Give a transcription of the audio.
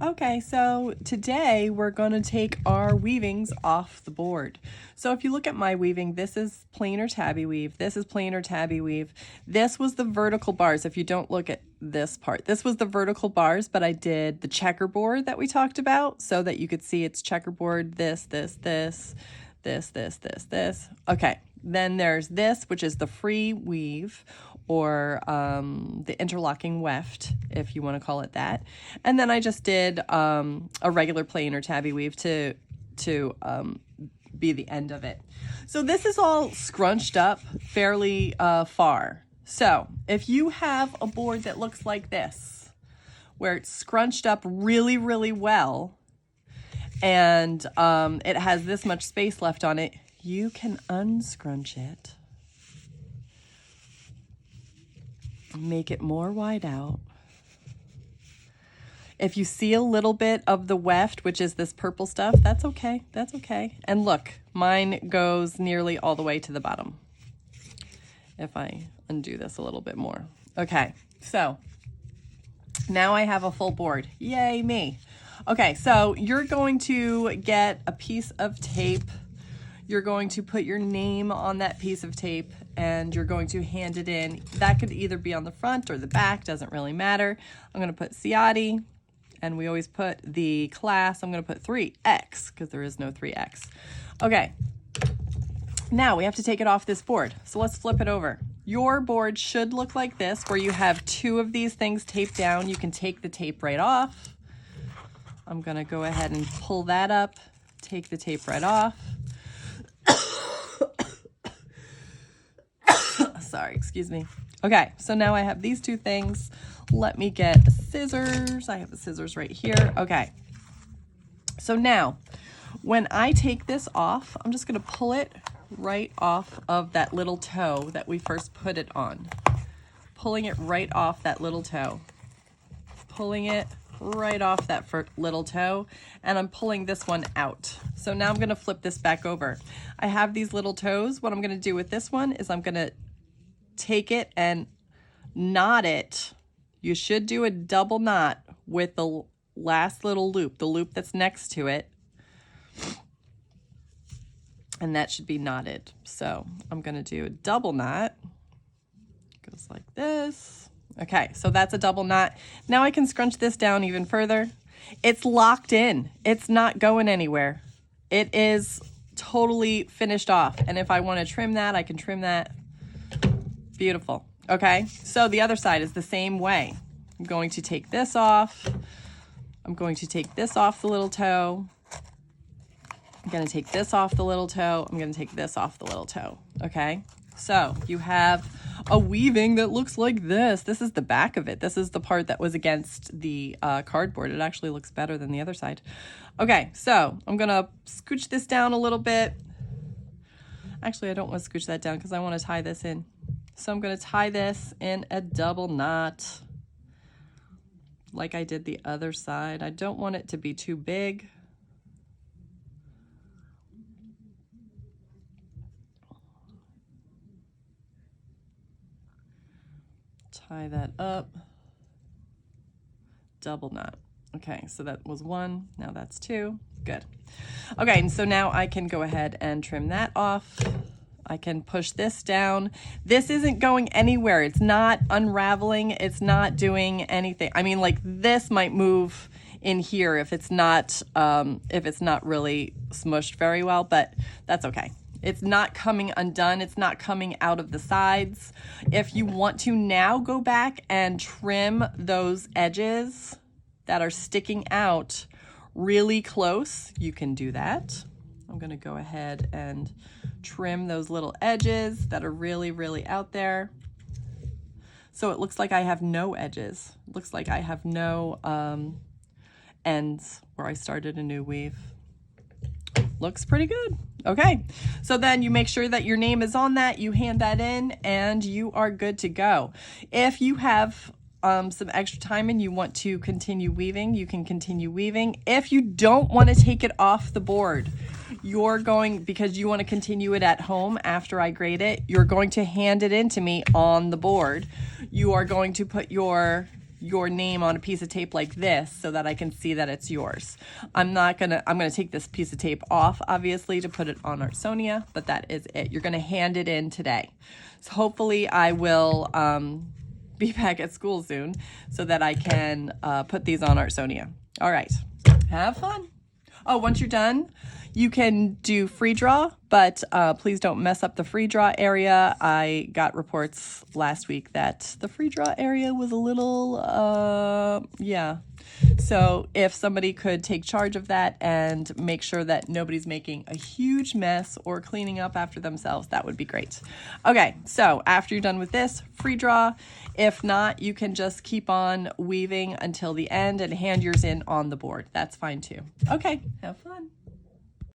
Okay, so today we're going to take our weavings off the board. So if you look at my weaving, this is plain or tabby weave. This is plain or tabby weave. This was the vertical bars. If you don't look at this part, this was the vertical bars, but I did the checkerboard that we talked about so that you could see it's checkerboard, this. Okay, then there's this, which is the free weave, or the interlocking weft, if you want to call it that. And then I just did a regular plain or tabby weave to be the end of it. So this is all scrunched up fairly far. So if you have a board that looks like this, where it's scrunched up really, really well, and it has this much space left on it, you can unscrunch it. Make it more wide out. If you see a little bit of the weft, which is this purple stuff, that's okay. That's okay. And look, mine goes nearly all the way to the bottom. If I undo this a little bit more. Okay, so now I have a full board. Yay me. Okay, so you're going to get a piece of tape. You're going to put your name on that piece of tape and you're going to hand it in. That could either be on the front or the back, doesn't really matter. I'm gonna put CIADI, and we always put the class. I'm gonna put 3X because there is no 3X. Okay, now we have to take it off this board. So let's flip it over. Your board should look like this, where you have two of these things taped down. You can take the tape right off. I'm gonna go ahead and pull that up, take the tape right off. Sorry, excuse me. Okay, so now I have these two things. Let me get scissors. I have the scissors right here. Okay, so now when I take this off, I'm just gonna pull it right off of that little toe that we first put it on. Pulling it right off that little toe. Pulling it right off that little toe, and I'm pulling this one out. So now I'm gonna flip this back over. I have these little toes. What I'm gonna do with this one is I'm gonna take it and knot it. You should do a double knot with the last little loop, the loop that's next to it. And that should be knotted. So I'm gonna do a double knot. Goes like this. Okay, so that's a double knot. Now I can scrunch this down even further. It's locked in. It's not going anywhere. It is totally finished off. And if I want to trim that, I can trim that. Beautiful. Okay, so the other side is the same way. I'm going to take this off. I'm going to take this off the little toe. I'm going to take this off the little toe. I'm going to take this off the little toe. Okay, so you have a weaving that looks like this. This is the back of it. This is the part that was against the cardboard. It actually looks better than the other side. Okay, so I'm going to scooch this down a little bit. Actually, I don't want to scooch that down because I want to tie this in. So I'm going to tie this in a double knot like I did the other side. I don't want it to be too big. Tie that up. Double knot. Okay, so that was one. Now that's two. Good. Okay, and so now I can go ahead and trim that off. I can push this down. This isn't going anywhere. It's not unraveling. It's not doing anything. I mean, like this might move in here if it's not really smushed very well, but that's okay. It's not coming undone. It's not coming out of the sides. If you want to now go back and trim those edges that are sticking out really close, you can do that. I'm going to go ahead and trim those little edges that are really, really out there. So it looks like I have no edges. It looks like I have no ends where I started a new weave. Looks pretty good. Okay, so then you make sure that your name is on that, you hand that in, and you are good to go. If you have some extra time and you want to continue weaving, you can continue weaving. If you don't want to take it off the board, you're going, because you want to continue it at home after I grade it, you're going to hand it in to me on the board. You are going to put your your name on a piece of tape like this so that I can see that it's yours. I'm gonna take this piece of tape off, obviously, to put it on Artsonia, but that is it. You're gonna hand it in today. So hopefully I will be back at school soon so that I can put these on Artsonia. All right, have fun. Oh, once you're done, you can do free draw, but please don't mess up the free draw area. I got reports last week that the free draw area was a little, yeah. So if somebody could take charge of that and make sure that nobody's making a huge mess or cleaning up after themselves, that would be great. Okay, so after you're done with this, free draw. If not, you can just keep on weaving until the end and hand yours in on the board. That's fine too. Okay, have fun.